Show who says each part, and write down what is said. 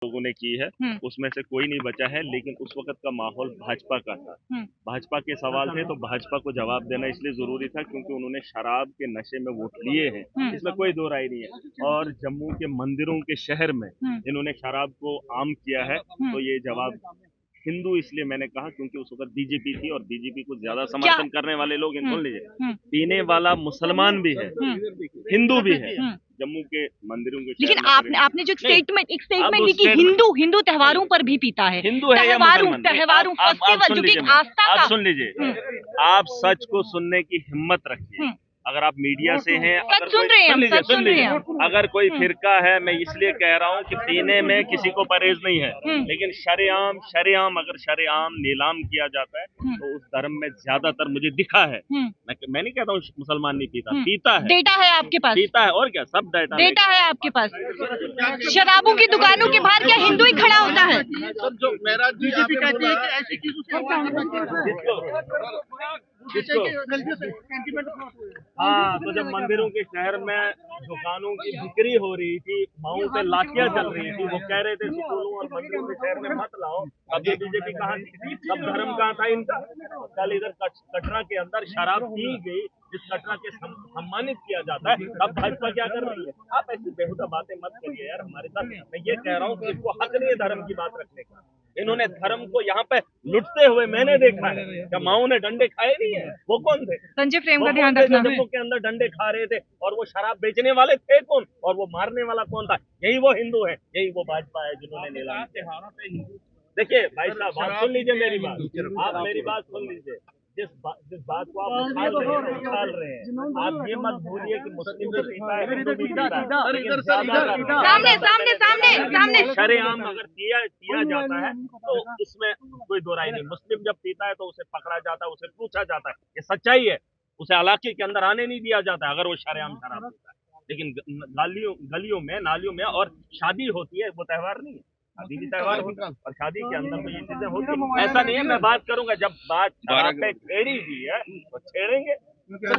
Speaker 1: लोगों ने की है, उसमें से कोई नहीं बचा है, लेकिन उस वक़्त का माहौल भाजपा का था। भाजपा के सवाल थे तो भाजपा को जवाब देना इसलिए ज़रूरी था क्योंकि उन्होंने शराब के नशे में वोट लिए हैं, इसमें कोई दो राय नहीं है। और जम्मू के मंदिरों के शहर में इन्होंने शराब को आम किया है, तो ये जवाब हिंदू इसलिए मैंने कहा क्योंकि उस वक़्त बीजेपी थी और बीजेपी को ज़्यादा समर्थन करने वाले लोग सुन लीजिए, पीने वाला मुसलमान भी है, हिंदू भी है। जम्मू के मंदिरों के
Speaker 2: लेकिन आपने जो एक स्टेटमेंट दी कि हिंदू त्योहारों पर भी पीता है,
Speaker 1: हिंदू है या मुसलमान?
Speaker 2: त्योहारों फेस्टिवल जो कि आस्था का।
Speaker 1: आप सुन लीजिए, आप सच को सुनने की हिम्मत रखिए। अगर आप मीडिया से हैं, सुन लीजिए, अगर कोई फिरका है, मैं इसलिए कह रहा हूँ कि पीने में किसी को परहेज नहीं है, लेकिन शरेआम अगर शरेआम नीलाम किया जाता है तो उस धर्म में ज्यादातर मुझे दिखा है। मैं नहीं कहता हूँ मुसलमान नहीं पीता है।
Speaker 2: डेटा है आपके पास?
Speaker 1: पीता है, और क्या, सब
Speaker 2: डेटा है आपके पास। शराबों की दुकानों के बाहर क्या हिंदू ही खड़ा होता है?
Speaker 3: जो मेरा बीजेपी कहती है कि ऐसी
Speaker 1: हाँ, तो जब मंदिरों के शहर में दुकानों की बिक्री हो रही थी, माओ पे लाठियां चल रही थी, वो कह रहे थे स्कूलों और मंदिरों के शहर में मत लाओ। अब ये बीजेपी कहाँ थी? सब धर्म कहाँ था इनका? कल इधर कटरा के अंदर शराब पी गई, जिस कटरा के सम्मानित किया जाता है, अब भाजपा क्या कर रही है? आप ऐसी बेहुदा बातें मत करिए यार हमारे साथ। मैं ये कह रहा हूँ कि इनको हक नहीं है धर्म की बात रखने का। इन्होंने धर्म को यहाँ पे लुटते हुए मैंने देखा है। क्या माओ ने डंडे खाए नहीं है? वो कौन थे?
Speaker 2: संजय फ्रेम का ध्यान रखना।
Speaker 1: जम्मू के अंदर डंडे खा रहे थे, और वो शराब बेचने वाले थे कौन, और वो मारने वाला कौन था? यही वो हिंदू है, यही वो भाजपा है जिन्होंने नीलाम किया। देखिए भाई साहब, आप सुन लीजिए मेरी बात, आप मेरी बात सुन लीजिए। जिस बात को आप उछाल रहे हैं, आप ये मत भूलिए कि मुस्लिम भी पीता है, हिंदू भी पीता है।
Speaker 2: सामने
Speaker 1: शरेआम अगर किया जाता है तो इसमें कोई दो राय नहीं। मुस्लिम जब पीता है तो उसे पकड़ा जाता है, उसे पूछा जाता है, ये सच्चाई है। उसे इलाके के अंदर आने नहीं दिया जाता अगर वो शरेआम शराब पीता है। लेकिन गलियों में, नालियों में, और शादी होती है, वो त्योहार नहीं है। शादी भी त्योहार होता है और शादी के अंदर तो ये चीजें होती है। ऐसा नहीं है, मैं बात करूंगा जब बात छेड़ी हुई है तो छेड़ेंगे।